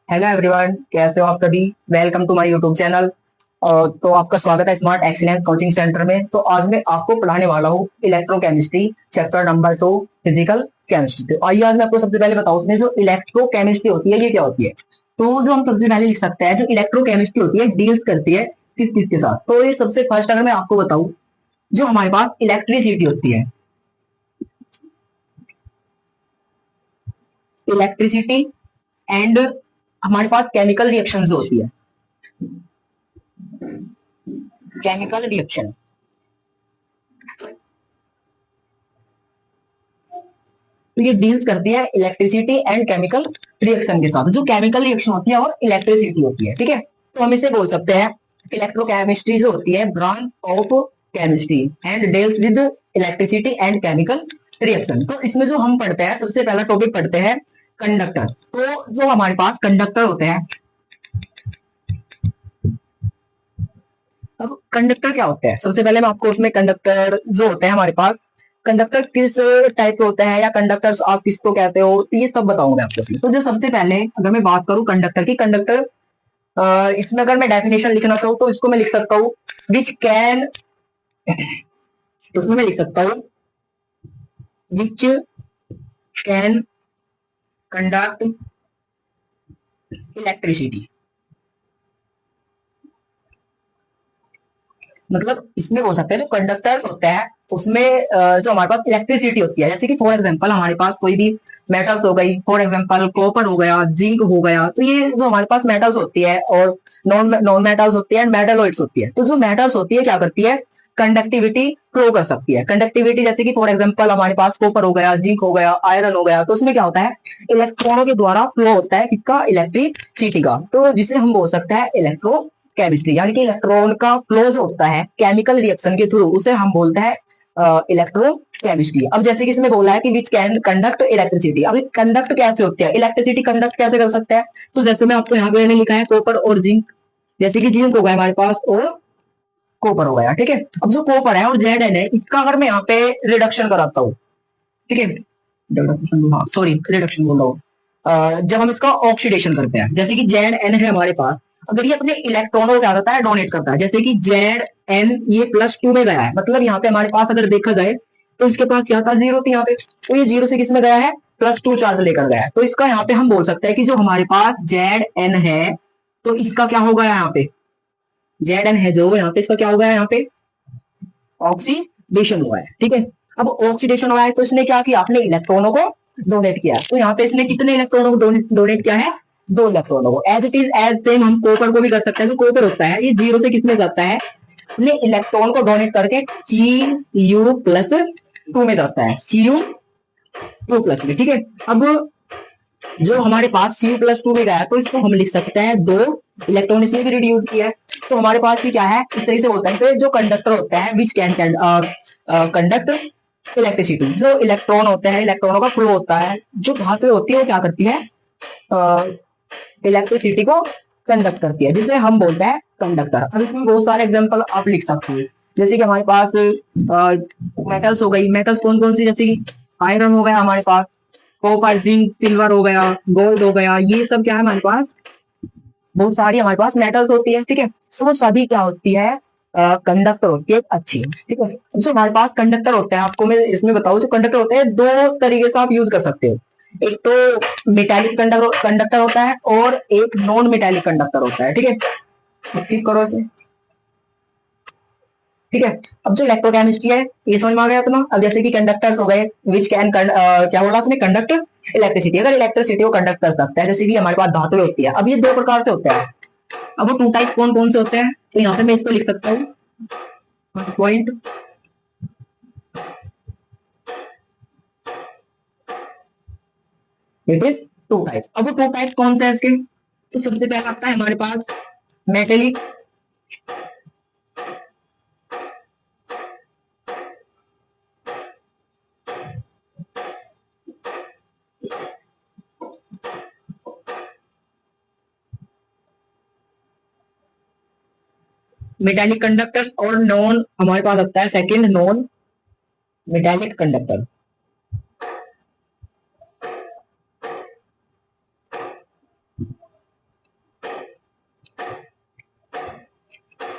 Hello everyone, कैसे हो आप सभी। Welcome to my YouTube channel. तो आपका स्वागत है स्मार्ट एक्सीलेंस कोचिंग सेंटर में। तो आज मैं आपको पढ़ाने वाला हूँ electrochemistry chapter number 2 physical chemistry. तो आइए आज मैं आपको सबसे पहले बताऊँ उसमें जो इलेक्ट्रोकेमिस्ट्री होती है ये क्या होती है। तो जो हम सबसे पहले लिख सकते हैं, जो इलेक्ट्रोकेमिस्ट्री होती है डील्स करती है किस चीज के साथ। तो ये सबसे फर्स्ट अगर मैं आपको बताऊँ, जो हमारे पास इलेक्ट्रिसिटी होती है, इलेक्ट्रिसिटी एंड हमारे पास केमिकल रिएक्शन होती है, केमिकल रिएक्शन। तो ये डील्स करती है इलेक्ट्रिसिटी एंड केमिकल रिएक्शन के साथ। जो केमिकल रिएक्शन होती है और इलेक्ट्रिसिटी होती है, ठीक है। तो हम इसे बोल सकते हैं इलेक्ट्रोकेमिस्ट्री जो होती है branch of chemistry and deals with electricity and chemical reaction. तो इसमें जो हम पढ़ते हैं, सबसे पहला टॉपिक पढ़ते हैं कंडक्टर। तो जो हमारे पास कंडक्टर होते हैं, अब कंडक्टर क्या होते हैं, सबसे पहले मैं आपको उसमें कंडक्टर जो होते हैं हमारे पास, कंडक्टर किस टाइप के होते हैं या कंडक्टर्स आप किसको कहते हो, तो ये सब बताऊंगा मैं आपको। तो जो सबसे पहले अगर मैं बात करूं कंडक्टर की, कंडक्टर इसमें अगर मैं डेफिनेशन लिखना चाहूँ तो इसको मैं लिख सकता हूँ विच कैन, तो उसमें मैं लिख सकता हूँ विच कैन कंडक्ट इलेक्ट्रिसिटी। मतलब इसमें हो सकता है जो कंडक्टर्स होते हैं उसमें जो हमारे पास इलेक्ट्रिसिटी होती है, जैसे कि फॉर एग्जांपल हमारे पास कोई भी मेटल्स हो गई, फॉर एग्जांपल कॉपर हो गया, जिंक हो गया। तो ये जो हमारे पास मेटल्स होती है और नॉन नॉन मेटल्स होती है, मेटलॉइड्स होती है। तो जो मेटल्स होती है क्या करती है, कंडक्टिविटी फ्लो कर सकती है। कंडक्टिविटी जैसे कि फॉर एग्जांपल हमारे पास कॉपर हो गया, जिंक हो गया, आयरन हो गया। तो उसमें क्या होता है, इलेक्ट्रॉनों के द्वारा फ्लो होता है किसका, इलेक्ट्रिसिटी का। तो जिसे हम बोल सकते हैं इलेक्ट्रो केमिस्ट्री, यानी कि इलेक्ट्रॉन का फ्लो जो होता है केमिकल रिएक्शन के थ्रू, उसे हम बोलते हैं इलेक्ट्रो केमिस्ट्री। अब जैसे कि इसमें बोला है कि विच कैन कंडक्ट इलेक्ट्रिसिटी। अब कंडक्ट कैसे होते हैं, इलेक्ट्रिसिटी कंडक्ट कैसे कर सकते हैं। तो जैसे मैं आपको यहाँ पे मैंने लिखा है कॉपर और जिंक, जैसे कि जिंक हो गया हमारे पास और कॉपर हो गया, ठीक है। अब जो कॉपर है और जेड एन है, इसका अगर मैं यहाँ पे रिडक्शन कराता हूँ, ठीक है, सॉरी रिडक्शन बोल रहा हूँ, जब हम इसका ऑक्सीडेशन करते हैं, जैसे कि जेड एन है हमारे पास, अगर ये अपने इलेक्ट्रॉनों को क्या करता है, डोनेट करता है। जैसे कि जेड एन ये +2 में गया है, मतलब यहाँ पे हमारे पास अगर देखा जाए तो इसके पास क्या था, 0 थी यहाँ पे। तो ये 0 से किस में गया है, +2 चार्ज लेकर गया है। तो इसका यहाँ पे हम बोल सकते हैं कि जो हमारे पास जेड एन है, तो इसका क्या होगा यहाँ पे, जेड एन है जो यहाँ पे, इसका क्या होगा यहाँ पे, ऑक्सीडेशन हुआ है, ठीक है। अब ऑक्सीडेशन हुआ है तो इसने क्या किया, अपने इलेक्ट्रॉनों को डोनेट किया। तो यहाँ पे इसने कितने इलेक्ट्रॉनों को डोनेट किया है, 2 इलेक्ट्रॉनों को। As it is as same हम कॉपर को भी कर सकते हैं। तो कॉपर होता है, ये 0 से किसमें जाता है, अपने इलेक्ट्रॉन को डोनेट करके Cu+2 में जाता है, Cu2+ में, ठीक है। अब जो हमारे पास Cu+2 में गया है, तो इसको हम लिख सकते हैं 2 इलेक्ट्रॉन इसने भी रिड्यूस किया है। तो हमारे पास ये क्या है, इस तरीके से होता है। जो कंडक्टर होता है विच कैन कंडक्ट इलेक्ट्रिसिटी, जो इलेक्ट्रॉन होते हैं, इलेक्ट्रॉनों का फ्लो होता है, जो धातु होती है वो क्या करती है, इलेक्ट्रिसिटी को कंडक्ट करती है, जिसे हम बोलते हैं कंडक्टर। अब इसमें बहुत सारे एग्जांपल आप लिख सकते हैं, जैसे कि हमारे पास मेटल्स हो गई, मेटल्स कौन कौन सी, जैसे कि आयरन हो गया हमारे पास, कॉपर जिंक सिल्वर हो गया, गोल्ड हो गया, ये सब क्या है हमारे पास, बहुत सारी हमारे पास मेटल्स होती है, ठीक है। तो वो सभी क्या होती है, कंडक्टर होती है अच्छी, ठीक है। जो हमारे पास कंडक्टर होते हैं, आपको मैं इसमें बताऊं, जो कंडक्टर होते हैं 2 तरीके से आप यूज कर सकते हो। एक तो मेटालिक कंडक्टर होता है और एक नॉन मेटालिक कंडक्टर होता है, ठीक है। स्किप करो इसे, ठीक है। अब जो इलेक्ट्रोकेमिस्ट्री है ये समझ में आ गया अपना। अब जैसे कि कंडक्टर्स हो गए विच कैन क्या बोला उसने, कंडक्ट इलेक्ट्रिसिटी, अगर इलेक्ट्रिसिटी को कंडक्ट कर सकता है। जैसे कि हमारे पास धातु होती है, अब ये 2 प्रकार से होते हैं। अब वो 2 टाइप्स कौन कौन से होते हैं, तो यहाँ पे मैं इसको लिख सकता हूँ पॉइंट, इट इज 2 टाइप्स। अब वो 2 टाइप्स कौन से हैं इसके, तो सबसे पहला आता है हमारे पास मेटेलिक, मेटालिक कंडक्टर्स, और नॉन हमारे पास आता है सेकंड नॉन मेटालिक कंडक्टर।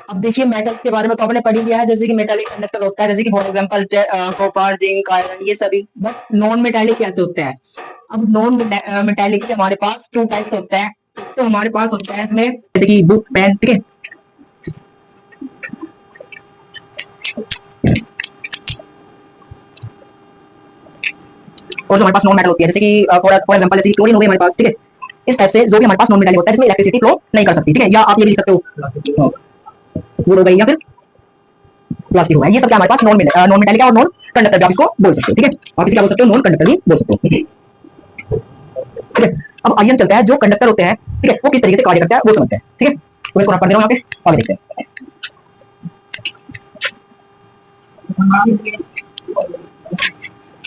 अब देखिए मेटल्स के बारे में तो आपने पढ़ ही लिया है, जैसे कि मेटालिक कंडक्टर होता है, जैसे कि for example copper, zinc, iron, ये सभी। बट नॉन मेटालिक कैसे होते हैं? अब नॉन मेटालिक के हमारे पास टू टाइप्स होते हैं। तो हमारे पास होता है इसमें जैसे कि बुक, पेन, ठीक है। और जो हमारे पास नॉन मेटल होती है, जैसे कि फॉर एग्जांपल जैसे कि क्लोरीन हो गई हमारे पास, ठीक है। इस टाइप से जो भी हमारे पास नॉन मेटालिक होता है, जिसमें इलेक्ट्रिसिटी फ्लो नहीं कर सकती, ठीक है। या आप ये भी लिख सकते हो वुड हो गई या फिर प्लास्टिक हो गया। ये सब क्या हमारे पास नॉन मेटालिक है और नॉन कंडक्टर भी आप इसको बोल सकते हो, ठीक है। आप इसे क्या बोल सकते हो? नॉन कंडक्टर भी बोल सकते हो, ठीक है। अब आइए चलते हैं, जो कंडक्टर होते हैं, ठीक है, वो किस तरीके से कार्य करता है वो समझते हैं, ठीक है। तो इसको पढ़ दे रहा हूं, यहाँ पे आगे देखते हैं।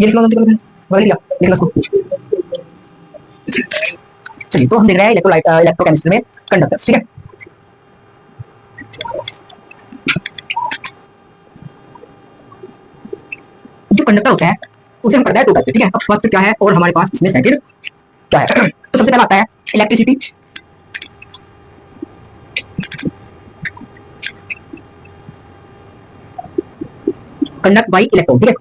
ये लिख लो, लिख लिया इसको। चलिए, तो हम देख रहे हैं इलेक्ट्रोकेमिस्ट्री में कंडक्टर्स, ठीक है। जो कंडक्टर होता है उसे हम पढ़ते हैं टू टाइप से, ठीक है। अब फर्स्ट क्या है और हमारे पास इसमें सेकंड क्या है? तो सबसे पहला आता है इलेक्ट्रिसिटी। कंडक्ट बाई इलेक्ट्रॉन, ठीक है।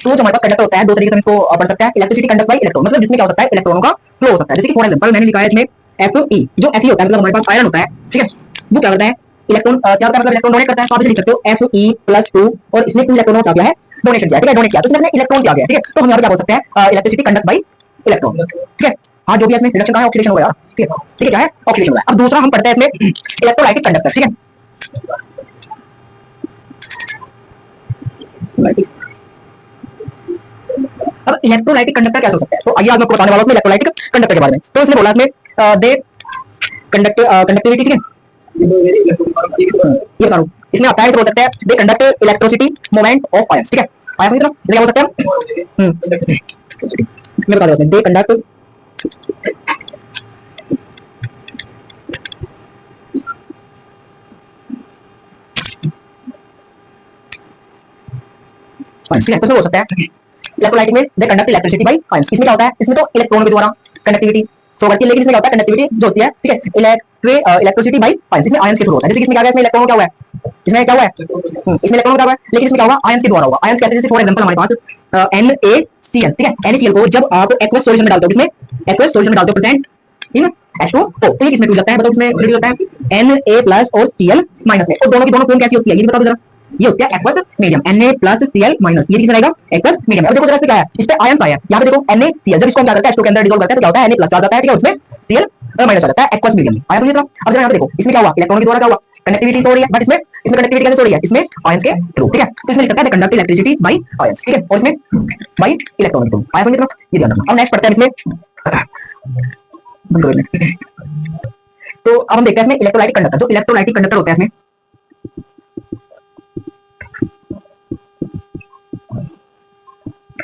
तो जो हमारे पास कंडक्टर होता है, दो तरीके से हम इसको पढ़ सकते हैं। इलेक्ट्रिसिटी कंडक्ट बाई इलेक्ट्रॉन, मतलब जिसमें क्या हो सकता है? इलेक्ट्रॉनों का फ्लो हो सकता है। जैसे कि फॉर एग्जांपल मैंने लिखा है इसमें Fe, जो Fe होता है मतलब हमारे पास आयरन होता है, ठीक है। वो क्या करता है? इलेक्ट्रॉन क्या करता है? मतलब इलेक्ट्रॉन डोनेट करता है। तो आप इसे लिख सकते हो Fe+2, और इसमें 2 इलेक्ट्रॉनों का क्या है? डोनेशन किया, ठीक है। डोनेट किया तो इसमें इलेक्ट्रॉन क्या गया, ठीक है। तो हम यहाँ पे क्या बोल सकते हैं? इलेक्ट्रिसिटी कंडक्ट बाई इलेक्ट्रॉन, ठीक है। हाँ, जो भी इसमें रिडक्शन का है, ऑक्सीडेशन हो गया, ठीक है। ठीक है, क्या है? ऑक्सीडेशन हो गया। अब दूसरा हम पढ़ते हैं इसमें इलेक्ट्रोलाइटिक कंडक्टर, ठीक है। अब इलेक्ट्रोलाइटिक कंडक्टर क्या हो सकता है? तो आइए आज मैं आपको बताने वाला हूं इलेक्ट्रोलाइटिक कंडक्टर के बारे में। तो इसने बोला इसमें दे कंडक्टिविटी, ठीक है। ये बता रहा हूं, इसमें आता है, इसे बोल सकते हैं they conduct electricity moment of ions, ठीक है। आयंस मतलब क्या बोल सकते हैं? मैं बता रहा हूं, दे कंडक्ट आयंस, ठीक है। तो इसमें हो सकता है इलेक्ट्रोलाइटिक में they conduct electricity by ions. इसमें क्या होता है? इसमें तो इलेक्ट्रॉन के द्वारा कंडक्टिविटी शो करती है, लेकिन इसमें क्या होता है? कंडक्टिविटी जो होती है, ठीक है, इलेक्ट्रिसिटी बाई आयंस, इसमें आयंस के थ्रू होता है। जैसे कि इसमें क्या गया? इसमें इलेक्ट्रॉन क्या हुआ है? इसमें क्या हुआ है? इसमें इलेक्ट्रॉन क्या हुआ है, लेकिन इसमें क्या हुआ? आयंस के द्वारा हुआ। आयंस कैसे? जैसे फॉर एग्जांपल हमारे पास NaCl, ठीक है। NaCl को जब आप एक्वस सॉल्यूशन में डालते हो, इसमें एक्वस सॉल्यूशन में डालते हो प्रेजेंट इन H2O, तो ये किसमें टूट जाता है? बताओ किसमें रिड्यूस होता है? Na+ और Cl- में। और दोनों की दोनों फॉर्म कैसी होती है ये बता दो जरा। ये होता है एक्वस मीडियम, Na+Cl-, ये किसमें रहेगा? Aqueous medium. अब देखो जरा इसमें क्या है? इस पे आयंस आया, यहाँ पे देखो NaCl, जब इसको हम क्या करते हैं? H2O के अंदर डिसॉल्व करते हैं तो क्या होता है? Na+ आ जाता है, ठीक है। उसमें Cl- आ जाता है एक्वस मीडियम में। आया समझ? अब जरा यहाँ पे देखो इसमें क्या हुआ? इलेक्ट्रॉन के द्वारा क्या हुआ? कनेक्टिविटी हो रही है, बट इसमें कनेक्टिविटी कैसे हो रही है? इसमें आयंस के थ्रू, ठीक है। तो इसमें लिख सकते हैं कंडक्ट इलेक्ट्रिसिटी बाई आयंस, ठीक है। और इसमें बाई इलेक्ट्रॉन के थ्रू। आया समझ? ये ध्यान रखना। अब नेक्स्ट पढ़ते हैं इसमें, तो अब हम देखते हैं इसमें इलेक्ट्रोलाइटिक कंडक्टर। जो इलेक्ट्रोलाइटिक कंडक्टर होता है इसमें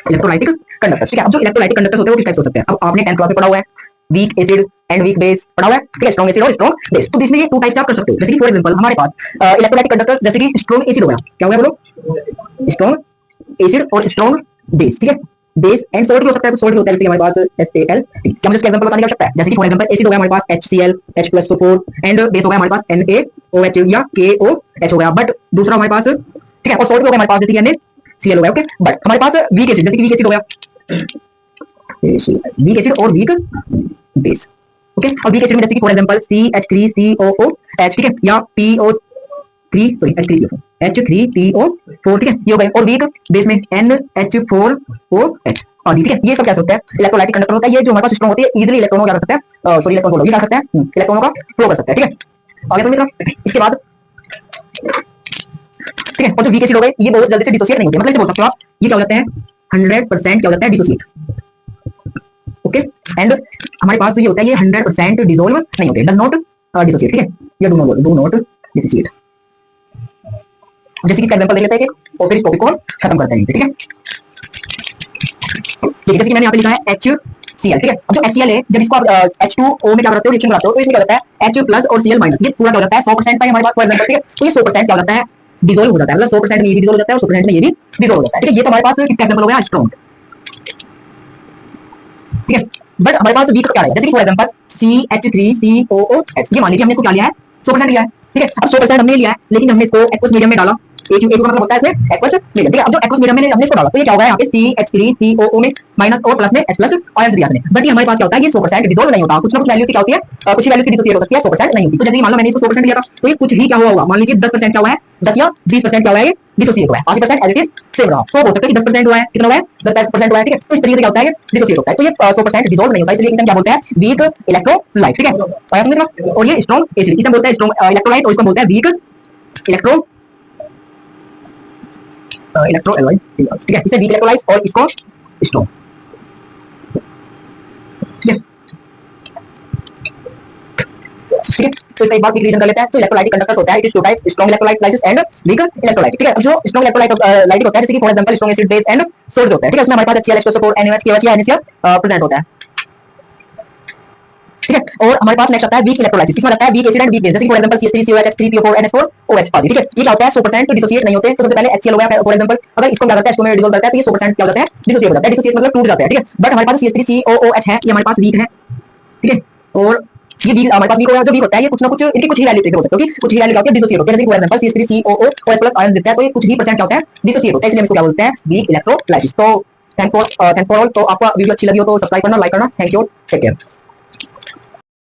इलेक्ट्रोलाइटिक कंडक्टर, ठीक है। अब जो इलेक्ट्रोलाइटिक कंडक्टर होते हैं वो किस टाइप से हो सकते हैं? अब आपने 10th क्लास में पढ़ा हुआ है weak acid and weak base पढ़ा हुआ है, ठीक है। स्ट्रॉन्ग एसिड और स्ट्रॉन्ग बेस। तो इसमें ये टू टाइप से आप कर सकते हो। जैसे कि फॉर एग्जांपल हमारे पास इलेक्ट्रोलाइटिक कंडक्टर, जैसे कि स्ट्रॉन्ग एसिड हो गया, क्या हो गया बोलो? स्ट्रॉन्ग एसिड और स्ट्रॉन्ग बेस, ठीक है। बेस एंड सोल्ट भी हो सकता है। तो सोल्ट भी होता है, जैसे हमारे पास HAl, क्या मुझे इसका एग्जांपल बताने का आवश्यकता है? जैसे कि फॉर एग्जांपल एसिड हो गया हमारे पास HCl H+O4, एंड बेस हो गया हमारे पास NaOH या KOH हो गया। बट दूसरा हमारे पास, ठीक है, और सोल्ट भी हो गया हमारे पास, जैसे कि NaCl हो गया, ओके। बट हमारे पास वीक एसिड, जैसे कि वीक एसिड हो गया, वीक एसिड और वीक बेस, ओके। और वीक एसिड में जैसे कि फॉर एग्जांपल CH3COOH, ठीक है, या H3PO4, ठीक है, ये हो गए। और वीक बेस में NH4OH आदि, ठीक है। ये सब क्या होता है? इलेक्ट्रोलाइटिक कंडक्टर होता है। ये जो हमारे पास सिस्टम होती है, इजीली इलेक्ट्रॉनों क्या कर सकता है? सॉरी, इलेक्ट्रॉन बोलो, ये क्या सकता है? इलेक्ट्रॉनों का फ्लो कर सकता है, ठीक है। आगे समझिएगा। इसके बाद, ठीक है, और जो वीक एसिड हो गए ये बहुत जल्दी से डिसोसिएट नहीं होते, मतलब इसे बोल सकते हो आप, ये क्या हो जाते हैं? 100% क्या हो जाता है? Dissociate, okay. एंड हमारे पास तो ये होता है, ये 100% डिसॉल्व नहीं होते, डज नॉट डिसोसिएट, ठीक है। ये डू नॉट डिसोसिएट। जैसे कि इसका एग्जांपल देख लेते हैं और फिर इस टॉपिक को हम खत्म करते हैं, ठीक है। देखिए जैसे कि मैंने यहाँ पे लिखा है HCl, ठीक है। अब जो HCl है, जब इसको आप H2O में क्या करते हो? रिएक्शन कराते हो, तो इसमें क्या होता है? H+ और Cl-, ये पूरा क्या हो जाता है? 100% का हमारे पास फॉर एग्जांपल, ठीक है। तो ये 100% क्या हो जाता है? डिसॉल्व हो जाता है, मतलब 100% में ये भी डिसॉल्व हो जाता है और 100% में ये भी डिसॉल्व हो जाता है, ठीक है। ये तो हमारे पास किसका एग्जांपल हो गया? स्ट्रॉन्ग, ठीक है। बट हमारे पास वीक क्या है? जैसे कि फॉर एग्जांपल CH3COOH, ये मान लीजिए हमने इसको क्या लिया है? 100% लिया है, ठीक है, अब 100% हमने लिया है, लेकिन हमने इसको एक्वस मीडियम में डाला। एक का मतलब होता है इसमें एक्वस मीडियम। ठीक है, अब जो एक्वस मीडियम में हमने इसको डाला तो ये क्या होगा, यहाँ पे CH3COO में माइनस और प्लस में H प्लस आयंस दिया हमने। बट ये हमारे पास क्या होता है, ये 100% डिसॉल्व नहीं होता, कुछ ना कुछ वैल्यू की क्या होती है, कुछ वैल्यू की डिसोसिएट हो सकती है, 100% नहीं होती। तो जैसे मान लो मैंने इसको 100% लिया था, तो ये कुछ ही क्या हुआ होगा, मान लीजिए 10% क्या हुआ है, 10 या 20% क्या हुआ है, ये डिसोसिएट हुआ है, 80% एज इट इज सेम रहा। तो हो सकता है कि 10% हुआ है, कितना हुआ है, 10% हुआ है। ठीक है, तो इस तरीके से क्या होता है, ये डिसोसिएट होता है। तो ये 100% डिसॉल्व नहीं होता, इसलिए इसे हम क्या बोलते हैं, वीक इलेक्ट्रोलाइट। ठीक है, आया समझ में? और ये स्ट्रॉन्ग एसिड, इसे हम बोलते हैं स्ट्रॉन्ग इलेक्ट्रोलाइट, और इसको बोलते हैं वीक इलेक्ट्रोलाइट। ठीक है, इसे वीक इलेक्ट्रोलाइट और इसको स्ट्रॉन्ग। ठीक है, ठीक है, तो इसका एक बार क्विक रिवीजन कर लेते हैं। तो इलेक्ट्रोलाइटिक कंडक्टर्स होता है, it is two types, strong electrolyte and weak electrolyte. ठीक है, अब जो स्ट्रॉन्ग इलेक्ट्रोलाइटिक होता है, जैसे कि for example strong acid base and salt होता है। ठीक है, उसमें हमारे पास HCl H2SO4 NaOH KOH या NaCl प्रेजेंट होता है। ठीक है, और हमारे पास नेक्स्ट आता है वीक इलेक्ट्रोलाइसिस, इसमें लगता है weak acid and weak base, जैसे कि for example CH3COH H3PO4 NH4OH आदि। ठीक है, ये क्या होता है, 100% तो डिसोसिएट नहीं होते। तो सबसे पहले HCl हो गया, फॉर एग्जांपल अगर इसको क्या करता है, H2 में डिसॉल्व करता है, तो ये 100% क्या हो जाता है, डिसोसिएट हो जाता है। डिसोसिएट मतलब टूट जाता है। ठीक है, बट हमारे पास CH3COOH है, ये हमारे पास वीक है। ठीक है, और ये वीक हमारे पास वीक हो गया, जो वीक होता है ये कुछ ना कुछ इनकी कुछ ही वैल्यू हो सकती है, कुछ ही वैल्यू क्या होती है, डिसोसिएट होती है। जैसे for example CH3COO plus ion देता है, तो ये कुछ ही परसेंट क्या होता है, डिसोसिएट होता है, इसलिए हम इसको क्या बोलते हैं, वीक इलेक्ट्रोलाइसिस। तो थैंक्स फॉर ऑल। तो आपको वीडियो अच्छी लगी हो तो सब्सक्राइब करना, लाइक करना। Thank you, take care.